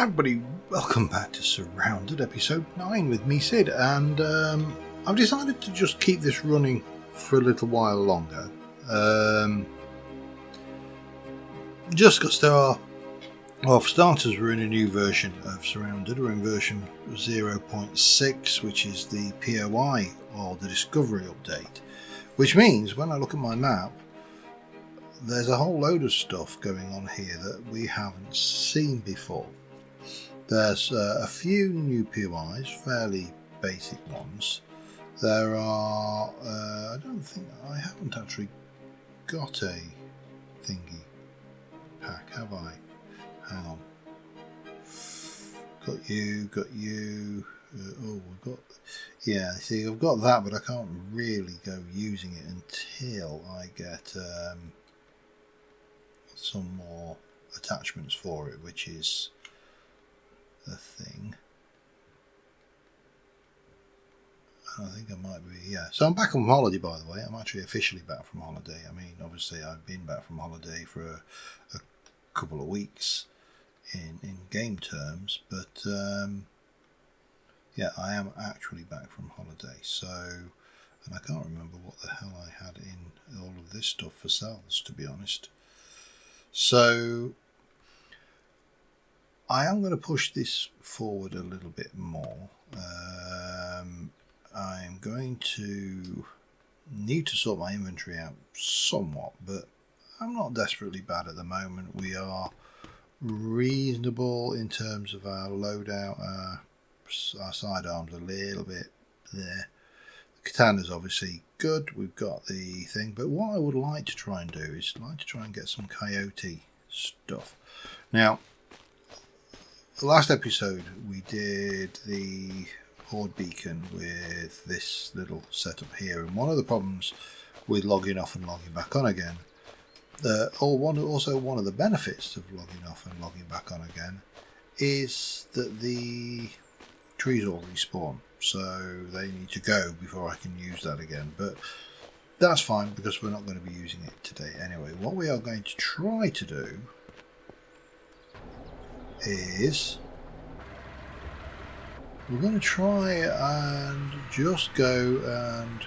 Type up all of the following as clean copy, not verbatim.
Hi everybody, welcome back to Surrounded episode 9 with me Sid, and I've decided to just keep this running for a little while longer, just because there are, well, for starters we're in a new version of Surrounded. We're in version 0.6, which is the POI or the Discovery update, which means when I look at my map there's a whole load of stuff going on here that we haven't seen before. There's a few new POIs, fairly basic ones. There are, I haven't actually got a thingy pack, have I? Hang on. Got you. We've got, yeah, see, I've got that, but I can't really go using it until I get some more attachments for it, which is a thing. I think I might be, yeah. So I'm back on holiday, by the way. I'm actually officially back from holiday. I mean, obviously I've been back from holiday for a couple of weeks in game terms, but yeah, I am actually back from holiday. So, and I can't remember what the hell I had in all of this stuff for sales, to be honest. So I am going to push this forward a little bit more. I'm going to need to sort my inventory out somewhat, but I'm not desperately bad at the moment. We are reasonable in terms of our loadout, our sidearms a little bit there. The katana's obviously good, we've got the thing, but what I would like to try and do is try and get some Coyote stuff. Now, the last episode we did the Horde beacon with this little setup here, and one of the problems with logging off and logging back on again, also one of the benefits of logging off and logging back on again, is that the trees all respawn, so they need to go before I can use that again, but that's fine because we're not going to be using it today anyway. What we are going to try to do is we're going to try and just go and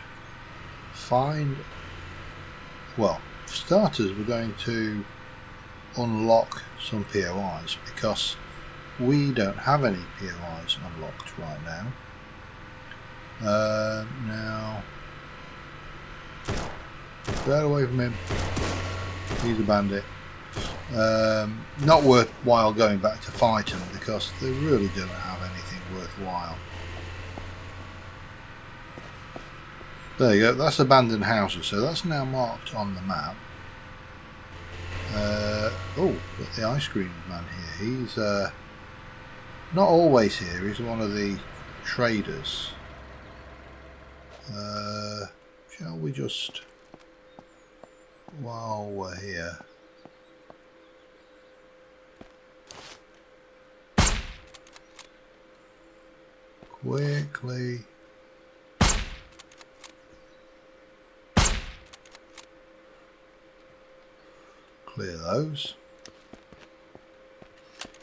find, well, for starters we're going to unlock some POIs because we don't have any POIs unlocked right now. Now, get away from him, he's a bandit. Not worthwhile going back to fight them because they really don't have anything worthwhile. There you go, that's abandoned houses, so that's now marked on the map. Oh, got the ice cream man here. He's not always here, he's one of the traders. Shall we just, while we're here, quickly clear those.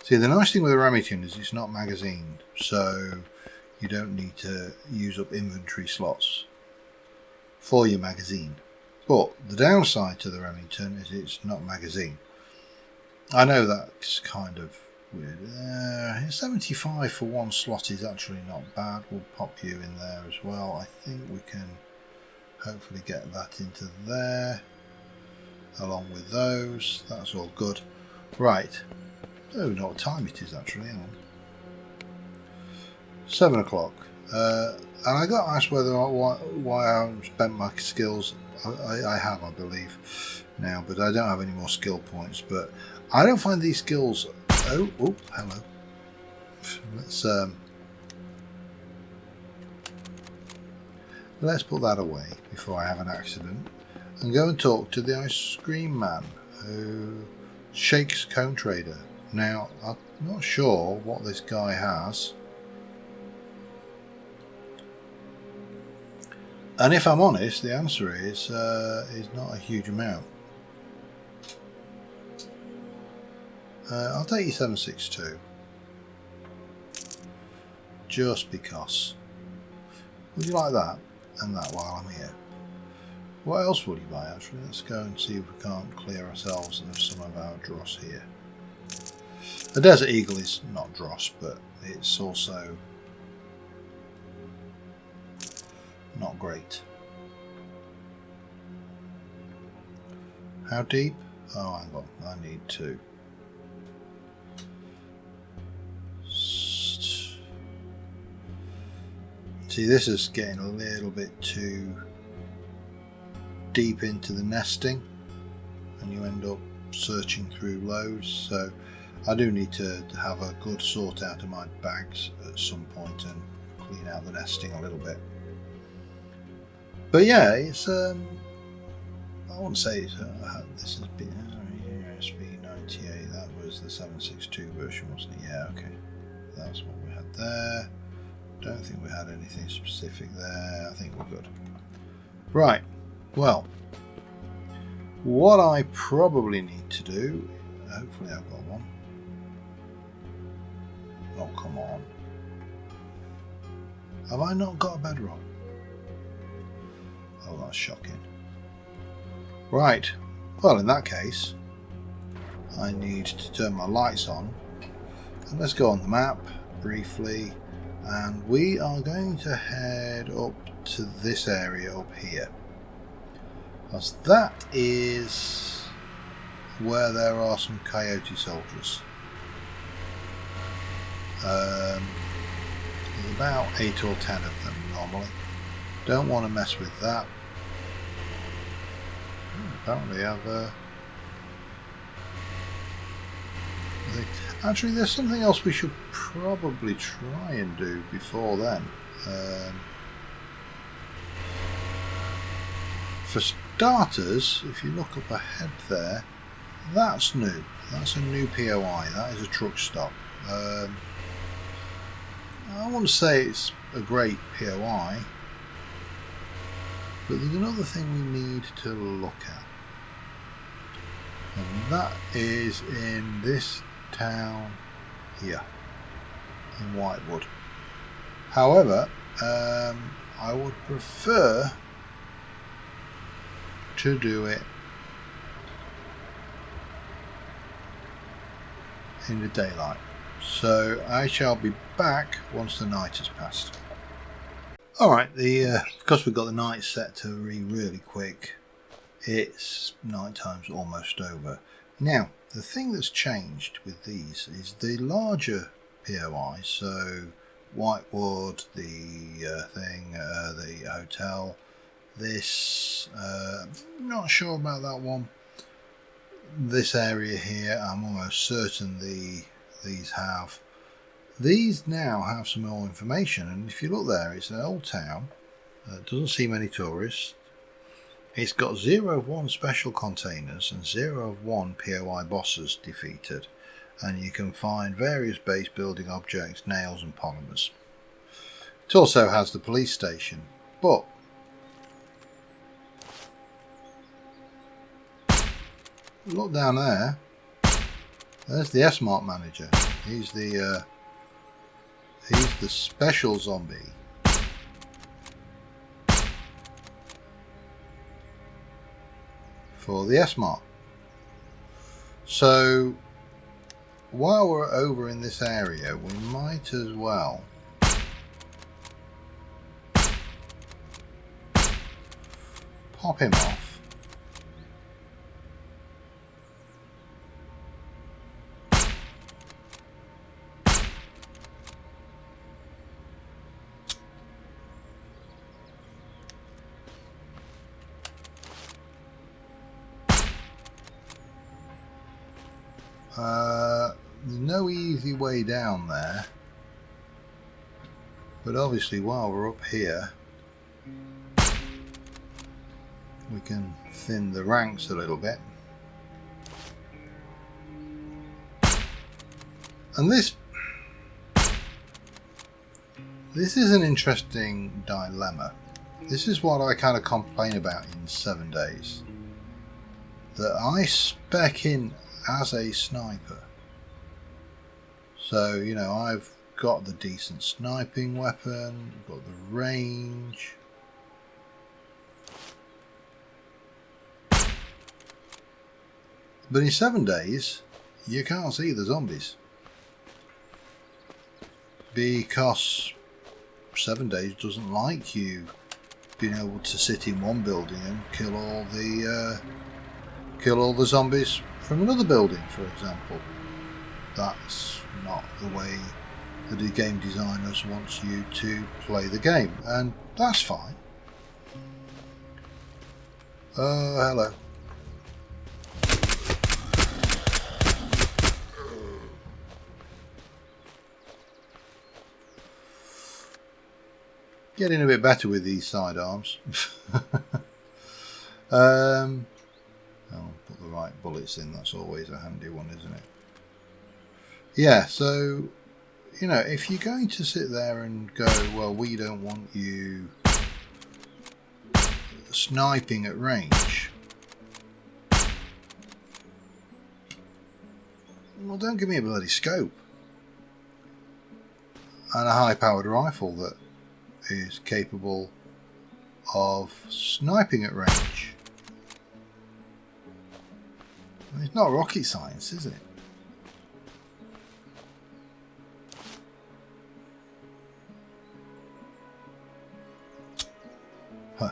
See, the nice thing with the Remington is it's not magazined, so you don't need to use up inventory slots for your magazine. But the downside to the Remington is it's not magazine. I know that's kind of weird. 75 for one slot is actually not bad. We'll pop you in there as well. I think we can hopefully get that into there along with those. That's all good. Right. I don't know what time it is actually. Hang on. 7 o'clock. And I got asked whether why I haven't spent my skills. I have, I believe, now, but I don't have any more skill points. But I don't find these skills. Oh, hello. Let's put that away before I have an accident and go and talk to the ice cream man who shakes cone trader. Now, I'm not sure what this guy has. And if I'm honest, the answer is not a huge amount. I'll take you 762. just because. Would you like that and that while I'm here? What else would you buy actually? Let's go and see if we can't clear ourselves of some of our dross here. The Desert Eagle is not dross, but it's also not great. How deep? Oh, hang on, I need to. See, this is getting a little bit too deep into the nesting, and you end up searching through loads. So I do need to have a good sort out of my bags at some point and clean out the nesting a little bit. But yeah, it's I wouldn't say it's this has been USB98. That was the 762 version, wasn't it? Yeah, okay, that's what we had there. Don't think we had anything specific there. I think we're good. Right, well, what I probably need to do, hopefully I've got one. Oh, come on. Have I not got a bedrock? Oh, that's shocking. Right, well, in that case, I need to turn my lights on. And let's go on the map briefly. And we are going to head up to this area up here, because that is where there are some Coyote soldiers. There's about 8 or 10 of them normally. Don't want to mess with that. Apparently I've actually, there's something else we should probably try and do before then. For starters, if you look up ahead there, that's new. That's a new POI. That is a truck stop. I wouldn't say it's a great POI, but there's another thing we need to look at, and that is in this town here in Whitewood. However, I would prefer to do it in the daylight, so I shall be back once the night has passed. Alright, because we've got the night set to really quick, it's night time's almost over. Now, the thing that's changed with these is the larger POIs, so Whitewood, the the hotel, this, not sure about that one. This area here, I'm almost certain these now have some more information, and if you look there, it's an old town, doesn't see many tourists. It's got 0 of 1 special containers and 0 of 1 POI bosses defeated, and you can find various base building objects, nails and polymers. It also has the police station, but look down there, there's the S-Mart manager. He's the special zombie. For the S-Mart. So while we're over in this area, we might as well pop him off. There's no easy way down there, but obviously while we're up here we can thin the ranks a little bit. And this is an interesting dilemma. This is what I kind of complain about in 7 days, that I spec in as a sniper. So, you know, I've got the decent sniping weapon, we've got the range. But in 7 days, you can't see the zombies. Because 7 days doesn't like you being able to sit in one building and kill all the zombies from another building, for example. That's not the way that the game designers wants you to play the game, and that's fine. Hello. Getting a bit better with these sidearms. I'll put the right bullets in, that's always a handy one, isn't it? Yeah, so, you know, if you're going to sit there and go, well, we don't want you sniping at range, well, don't give me a bloody scope and a high-powered rifle that is capable of sniping at range. It's not rocket science, is it? Huh.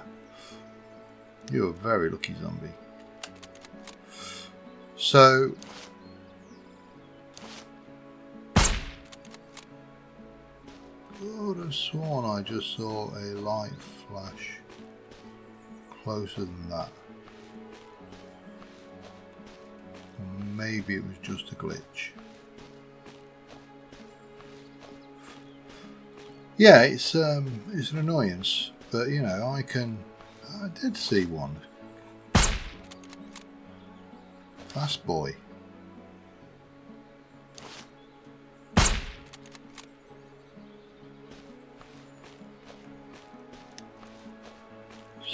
You're a very lucky zombie. So I would have sworn I just saw a light flash closer than that. Or maybe it was just a glitch. Yeah, it's an annoyance, but you know, I did see one. Fast boy.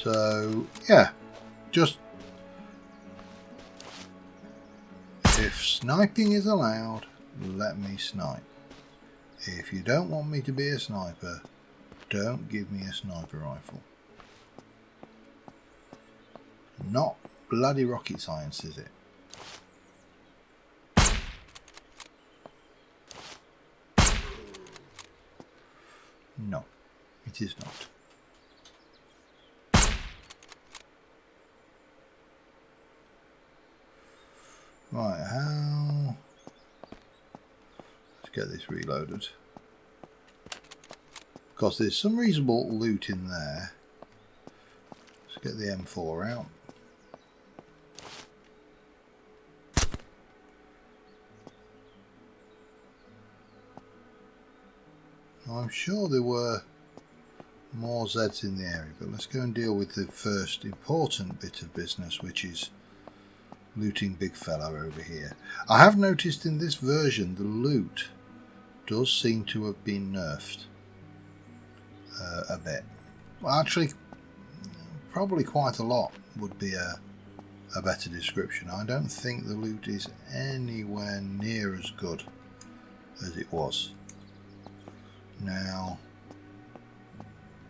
So, yeah, just if sniping is allowed, let me snipe. If you don't want me to be a sniper, don't give me a sniper rifle. Not bloody rocket science, is it? No, it is not. Right, how? Let's get this reloaded. Because there's some reasonable loot in there. Let's get the M4 out. I'm sure there were more Zeds in the area, but let's go and deal with the first important bit of business, which is looting big fella over here. I have noticed in this version the loot does seem to have been nerfed a bit. Well, actually, probably quite a lot would be a better description. I don't think the loot is anywhere near as good as it was. Now,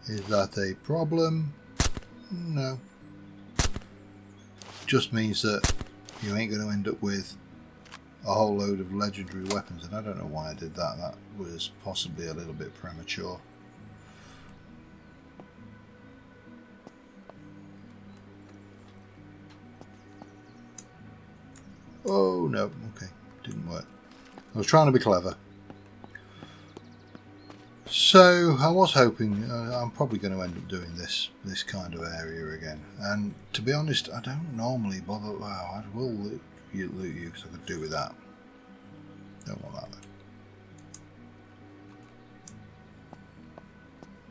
is that a problem? No. Just means that you ain't going to end up with a whole load of legendary weapons, and I don't know why I did that. That was possibly a little bit premature. Oh no, okay, didn't work. I was trying to be clever. So I was hoping I'm probably going to end up doing this kind of area again. And to be honest, I don't normally bother. Wow, I will loot you because I could do with that. Don't want that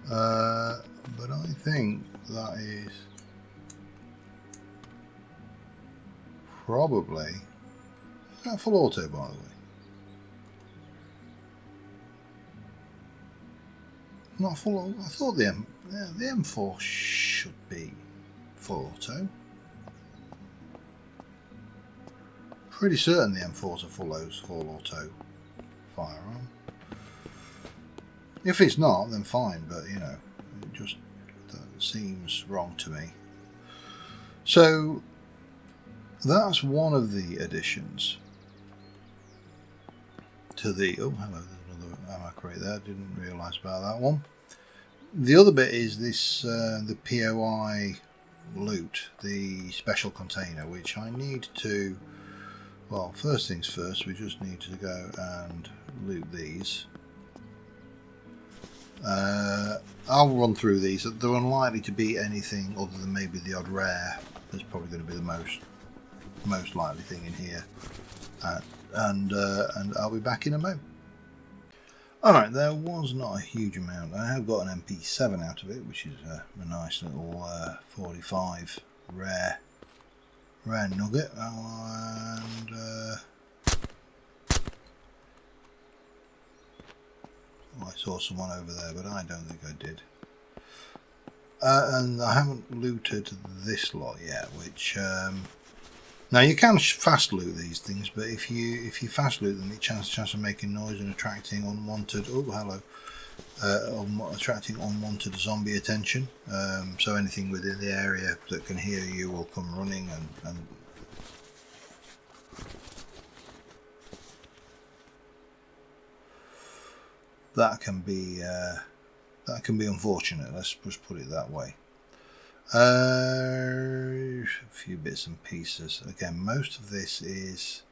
though. But I think that is probably. Is that full auto, by the way? Not full. I thought the M4 should be full auto. Pretty certain the M4's a full auto firearm. If it's not, then fine, but you know, it just seems wrong to me. So that's one of the additions to the... Oh, hello, there's another ammo crate there. Didn't realise about that one. The other bit is this, the POI loot, the special container, which I need to... Well, first things first, we just need to go and loot these. I'll run through these. They're unlikely to be anything other than maybe the odd rare. That's probably going to be the most likely thing in here. And I'll be back in a moment. Alright, there was not a huge amount. I have got an MP7 out of it, which is a nice little 45 rare nugget. And I saw someone over there, but I don't think I did. And I haven't looted this lot yet, which now you can fast loot these things, but if you fast loot them, it chance of making noise and attracting unwanted. Oh, hello. Attracting unwanted zombie attention. So anything within the area that can hear you will come running, and that can be unfortunate. Let's just put it that way. A few bits and pieces. Again, most of this is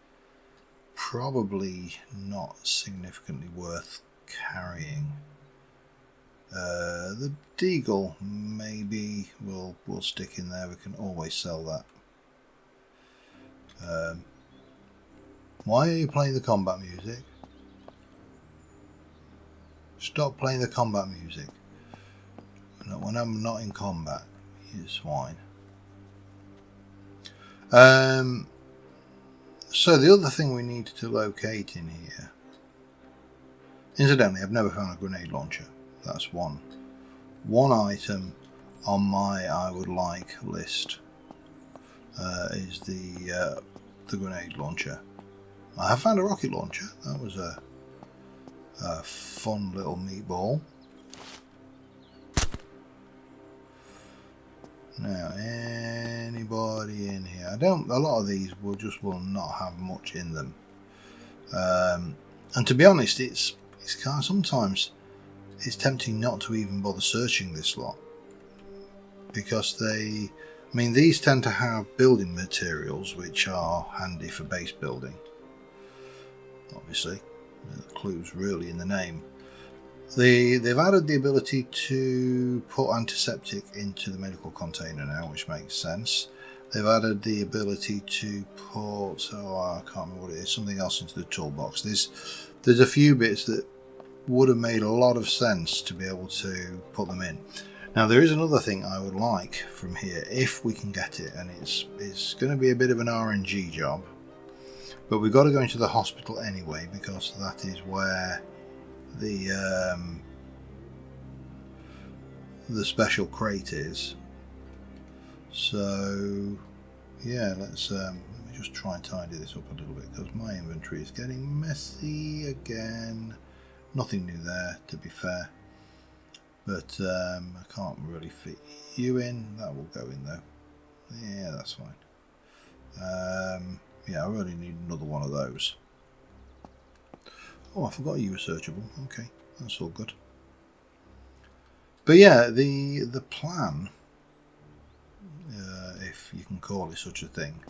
probably not significantly worth carrying. The deagle maybe will stick in there. We can always sell that. Why are you playing the combat music? Stop playing the combat music. When I'm not in combat, you swine. So the other thing we need to locate in here. Incidentally, I've never found a grenade launcher. That's one item on my I would like list. Is the grenade launcher. I have found a rocket launcher. That was a fun little meatball. Now, anybody in here? A lot of these will not have much in them. And to be honest, it's kind of sometimes it's tempting not to even bother searching this lot, because these tend to have building materials which are handy for base building. Obviously, the clue's really in the name. They've added the ability to put antiseptic into the medical container now, which makes sense. They've added the ability to put, I can't remember what it is, something else into the toolbox. There's a few bits that would have made a lot of sense to be able to put them in. Now there is another thing I would like from here, if we can get it, and it's going to be a bit of an RNG job, but we've got to go into the hospital anyway, because that is where the special crate is. So yeah, let me just try and tidy this up a little bit, because my inventory is getting messy again. Nothing new there, to be fair, but I can't really fit you in. That will go in though. Yeah, that's fine. Yeah, I really need another one of those. Oh, I forgot you were searchable. Okay, that's all good. But yeah, the plan, if you can call it such a thing,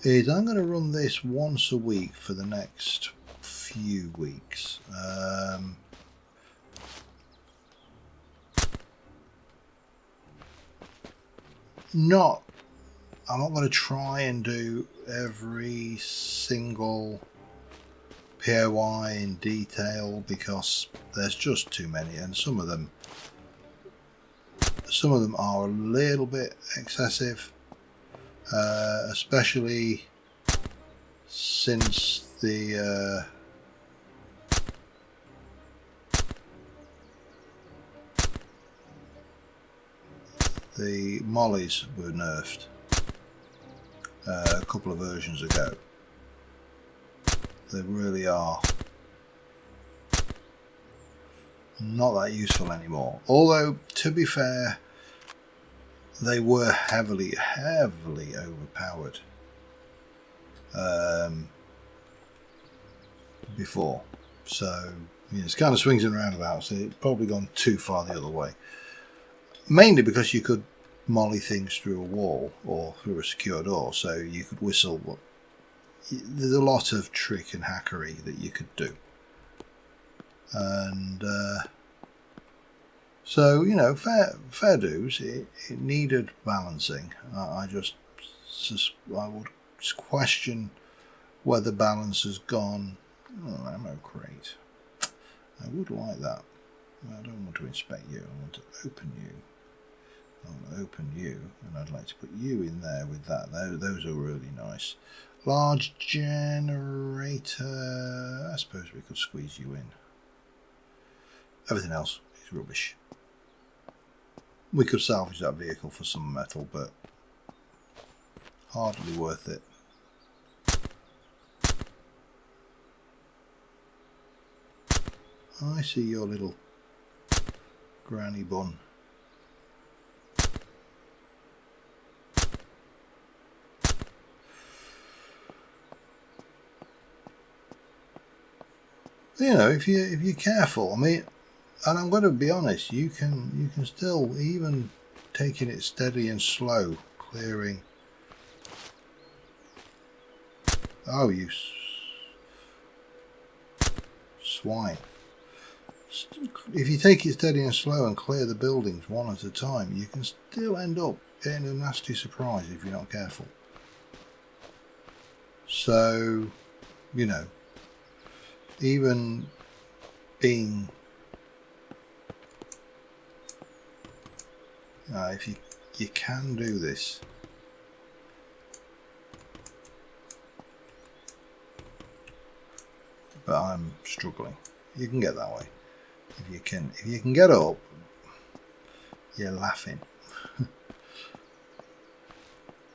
is I'm going to run this once a week for the next few weeks. I'm not going to try and do every single POI in detail, because there's just too many, and some of them are a little bit excessive, especially since the mollies were nerfed a couple of versions ago. They really are not that useful anymore. Although, to be fair, they were heavily overpowered before. So, it's kind of swings and roundabouts. It's probably gone too far the other way. Mainly because you could molly things through a wall or through a secure door, so you could whistle. There's a lot of trick and hackery that you could do. And so, fair dues. It needed balancing. I would question whether balance has gone. Oh, ammo crate. I would like that. I don't want to inspect you. I want to open you. I want to open you, and I'd like to put you in there with that. Those are really nice. Large generator. I suppose we could squeeze you in. Everything else is rubbish. We could salvage that vehicle for some metal, but hardly worth it. I see your little granny bun. If you're careful, I mean, and I'm going to be honest, you can still, even taking it steady and slow, clearing. Oh, you swine. If you take it steady and slow and clear the buildings one at a time, you can still end up getting a nasty surprise if you're not careful. So, even being, if you can do this, but I'm struggling. You can get that way. If you can get up, you're laughing.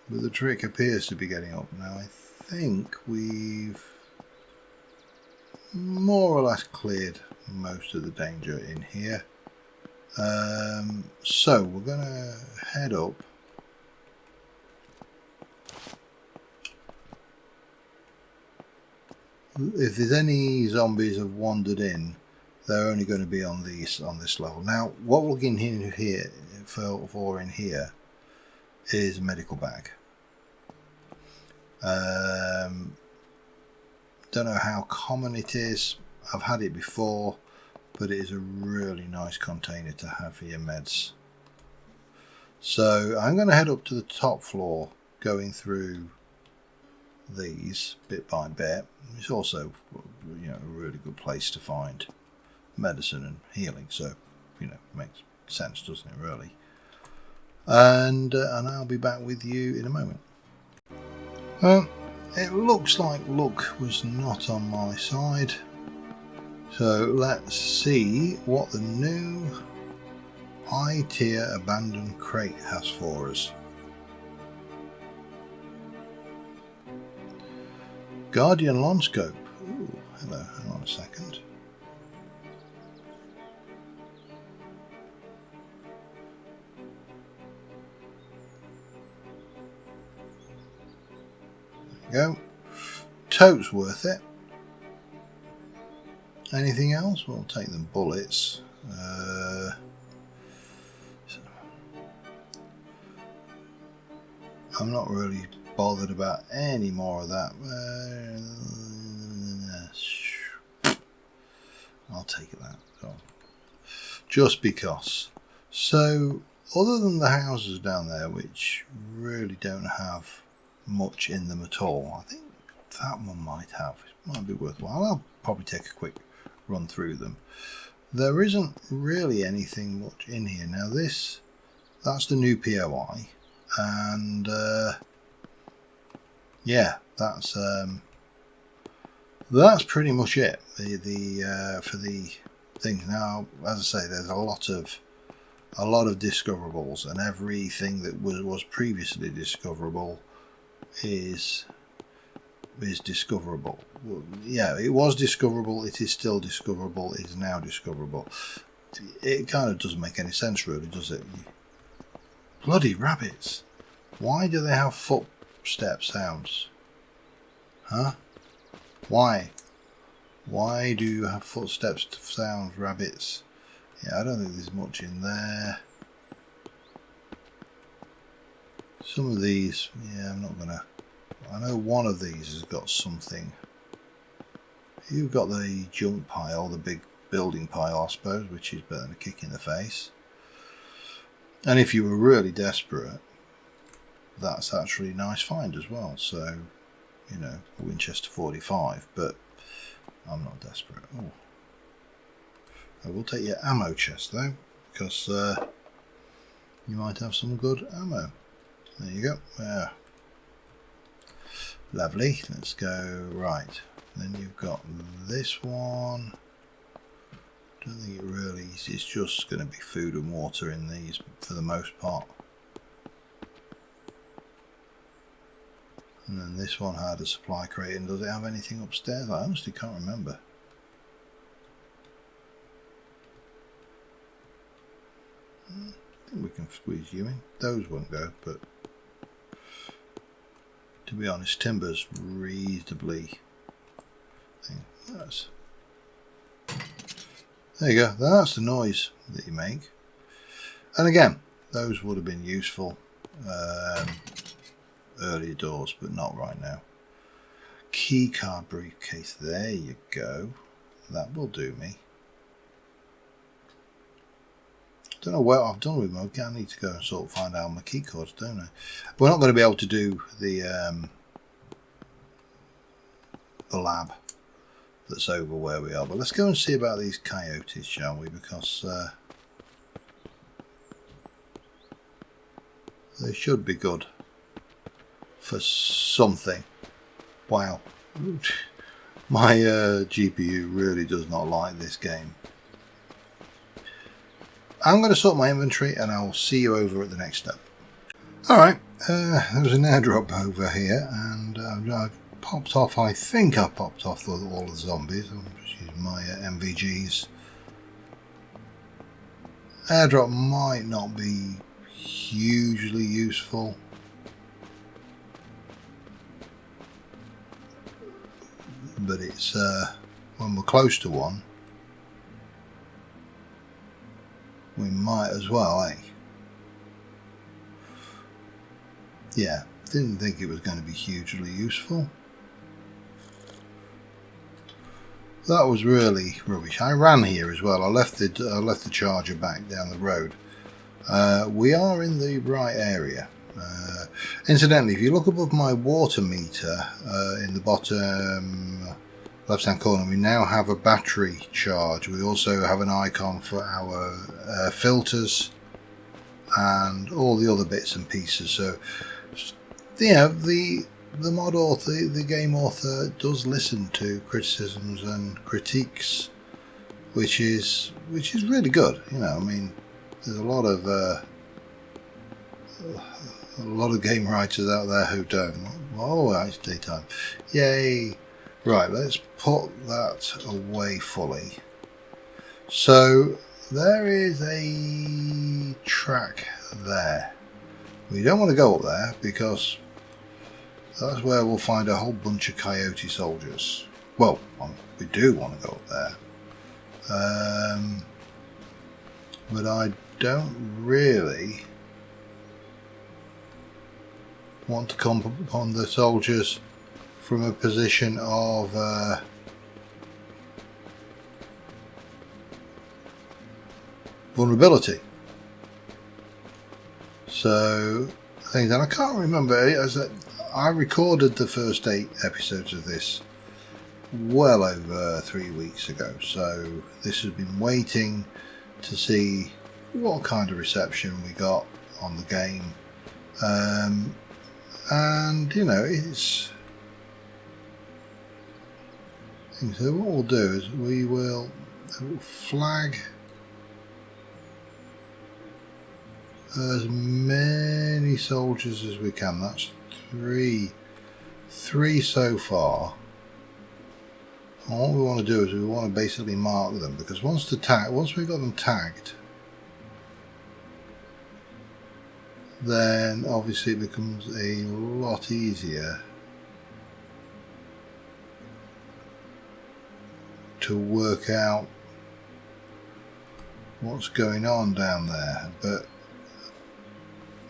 But the trick appears to be getting up. Now I think we've more or less cleared most of the danger in here. So we're going to head up. If there's any zombies have wandered in, they're only going to be on this level. Now, what we're looking in here for in here is a medical bag. Don't know how common it is. I've had it before, but it is a really nice container to have for your meds. So I'm going to head up to the top floor, going through these bit by bit. It's also, a really good place to find medicine and healing. So, makes sense, doesn't it? Really. And I'll be back with you in a moment. It looks like luck was not on my side. So let's see what the new high tier abandoned crate has for us. Guardian lawn scope. Ooh, hello, hang on a second. There you go. Tote's worth it. Anything else? We'll take them bullets. I'm not really bothered about any more of that. I'll take that. Just because. So, other than the houses down there, which really don't have much in them at all, I think that one might have. It might be worthwhile. I'll probably take a quick run through them. There isn't really anything much in here. Now that's the new POI, and yeah, that's pretty much it. For the things. Now, as I say, there's a lot of discoverables, and everything that was previously discoverable is discoverable. Well, yeah, it was discoverable, it is still discoverable, it is now discoverable. it kind of doesn't make any sense, really, does it? Bloody rabbits! Why do they have footstep sounds? Huh? Why? Why do you have footsteps sounds, rabbits? Yeah, I don't think there's much in there. Some of these, yeah, I'm not gonna. I know one of these has got something. You've got the junk pile, the big building pile, I suppose, which is better than a kick in the face. And if you were really desperate, that's actually a nice find as well. So, you know, a Winchester 45, but I'm not desperate. Oh, I will take your ammo chest though, because you might have some good ammo. There you go. Yeah. Lovely. Let's go. Right. Then you've got this one. Don't think it really is. It's just going to be food and water in these for the most part. And then this one had a supply crate. And does it have anything upstairs? I honestly can't remember. I think we can squeeze you in. Those won't go, but to be honest, timber's reasonably. There you go. That's the noise that you make. And again, those would have been useful earlier doors, but not right now. Key card briefcase. There you go. That will do me. Don't know what I've done with my. I need to go and sort of find out my key cards, don't I? We're not going to be able to do the lab that's over where we are, but let's go and see about these coyotes, shall we? Because they should be good for something. Wow, my GPU really does not like this game. I'm going to sort my inventory and I'll see you over at the next step. Alright, there was an airdrop over here and I've popped off, I think I popped off all the zombies. I'm just using my MVGs. Airdrop might not be hugely useful. But it's when we're close to one, we might as well, eh? Yeah, didn't think it was going to be hugely useful. That was really rubbish. I ran here as well. I left the charger back down the road. We are in the right area. Incidentally, if you look above my water meter in the bottom left hand corner, we now have a battery charge. We also have an icon for our filters and all the other bits and pieces. So, yeah, the mod author, the game author, does listen to criticisms and critiques, which is really good. You know, I mean, there's a lot of game writers out there who don't. Oh, it's daytime. Yay. Right, let's put that away fully. So there is a track there. We don't want to go up there because that's where we'll find a whole bunch of coyote soldiers. Well, we do want to go up there. But I don't really want to come upon the soldiers from a position of vulnerability. So things, and I can't remember, I recorded the first 8 episodes of this well over 3 weeks ago, so this has been waiting to see what kind of reception we got on the game. And you know, it's so what we'll do is we will flag as many soldiers as we can. That's three so far. And what we want to do is we want to basically mark them, because once we've got them tagged, then obviously it becomes a lot easier to work out what's going on down there. But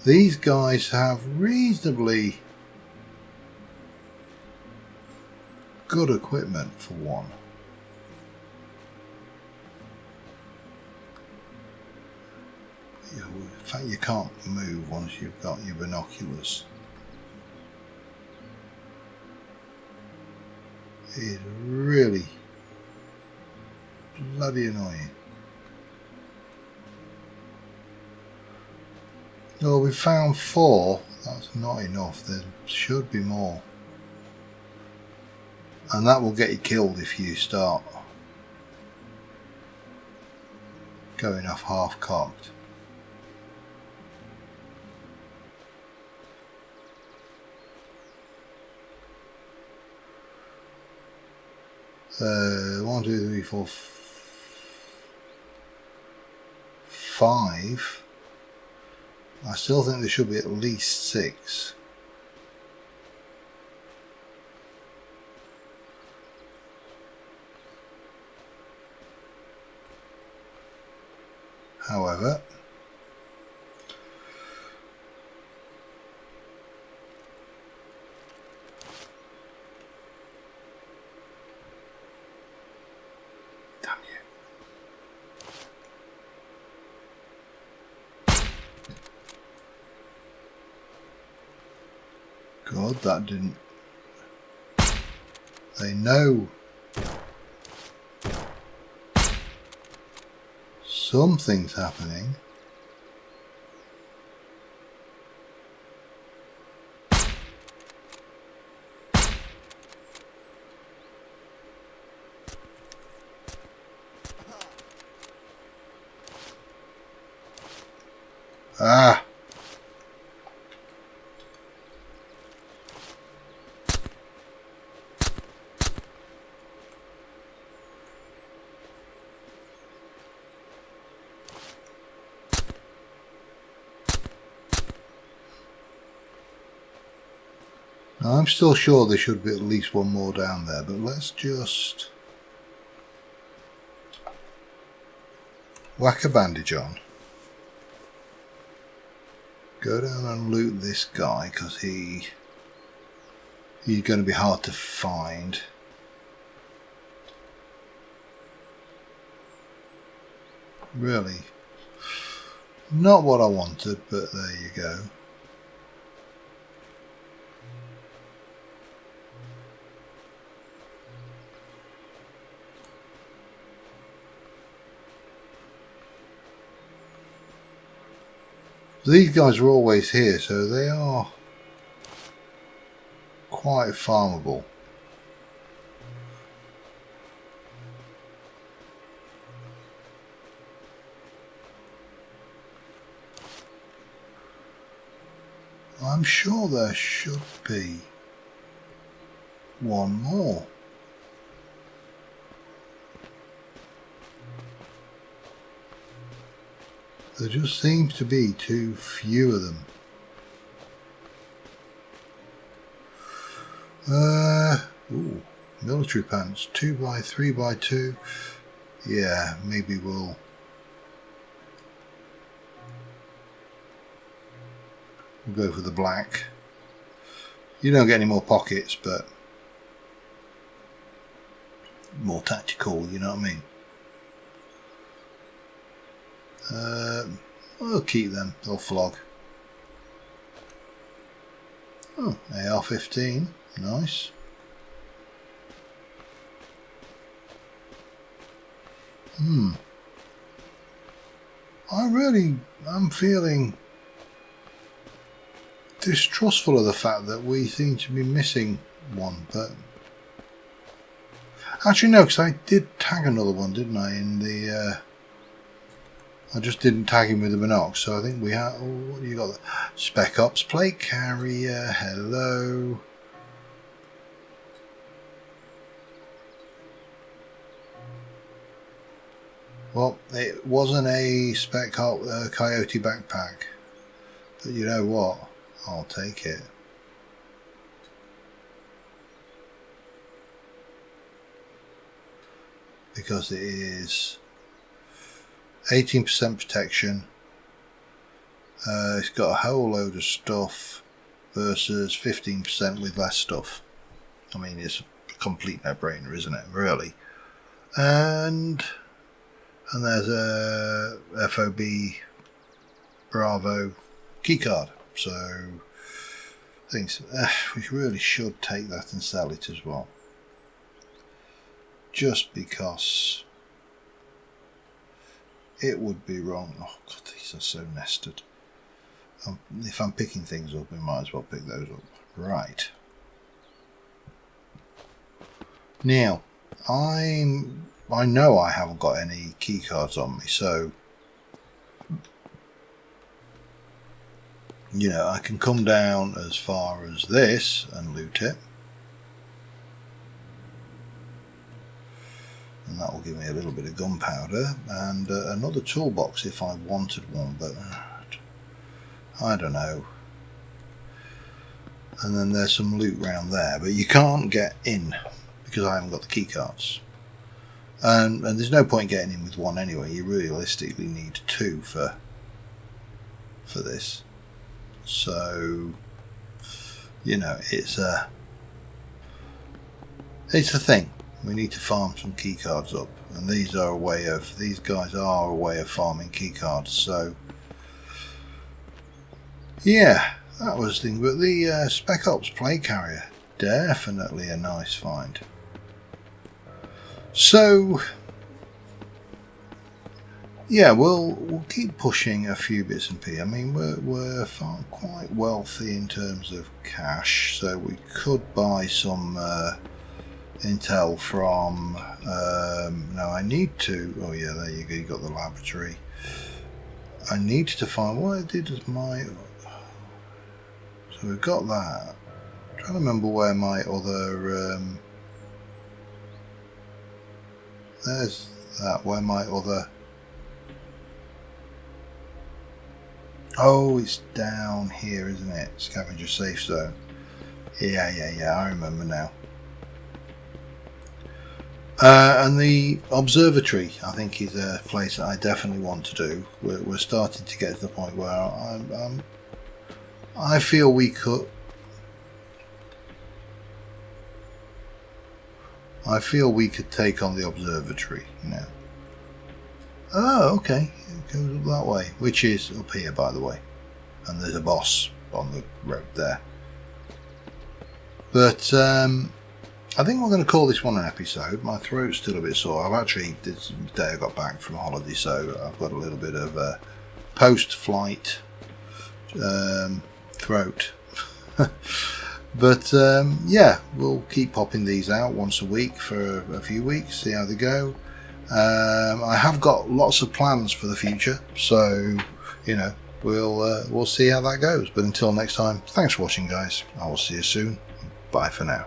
these guys have reasonably good equipment for one. In fact, you can't move once you've got your binoculars. It's really bloody annoying. Well, we found 4. That's not enough. There should be more. And that will get you killed if you start going off half-cocked. One, two, three, four, 5. I still think there should be at least 6. However, damn you. God, that didn't. They know something's happening. Ah. Now, I'm still sure there should be at least one more down there, but let's just whack a bandage on. Go down and loot this guy, because he's going to be hard to find. Really, not what I wanted, but there you go. These guys are always here, so they are quite farmable. I'm sure there should be one more. There just seems to be too few of them. Ooh, military pants, 2x, 3x2. Yeah, maybe we'll go for the black. You don't get any more pockets, but more tactical, you know what I mean? We'll keep them, they'll flog. Oh, AR-15, nice. I'm feeling distrustful of the fact that we seem to be missing one, but actually no, because I did tag another one, didn't I, in the I just didn't tag him with the binocs, so I think we have. Oh, what do you got there? Spec Ops plate carrier, hello. Well, it wasn't a Coyote backpack, but you know what? I'll take it. Because it is 18% protection. It's got a whole load of stuff versus 15% with less stuff. I mean, it's a complete no-brainer, isn't it? Really. And there's a FOB Bravo keycard. So I think we really should take that and sell it as well. Just because it would be wrong. Oh God, these are so nested. If I'm picking things up, we might as well pick those up. Right. Now, I know I haven't got any key cards on me, so you know, I can come down as far as this and loot it. And that will give me a little bit of gunpowder and another toolbox if I wanted one, but I don't know. And then there's some loot round there, but you can't get in because I haven't got the key cards. And there's no point getting in with one anyway. You realistically need two for this. So, you know, it's a thing. We need to farm some key cards up, and these guys are a way of farming key cards. So, yeah, that was the thing. But the Spec Ops plate carrier, definitely a nice find. So, yeah, we'll keep pushing a few bits and pieces. I mean, we're quite wealthy in terms of cash, so we could buy some intel from. No, I need to. Oh yeah, there you go. You got the laboratory. I need to find what I did as my. So we've got that. I'm trying to remember where my other. There's that. Where my other. Oh, it's down here, isn't it? Scavenger safe zone. Yeah. I remember now. And the observatory, I think, is a place that I definitely want to do. We're starting to get to the point where I feel we could. I feel we could take on the observatory now. Oh, okay. It goes up that way, which is up here, by the way. And there's a boss on the road there. But I think we're going to call this one an episode. My throat's still a bit sore. I've actually, this day I got back from holiday, so I've got a little bit of post-flight throat. But yeah, we'll keep popping these out once a week for a few weeks, see how they go. I have got lots of plans for the future, so you know, we'll see how that goes. But until next time, thanks for watching, guys. I will see you soon. Bye for now.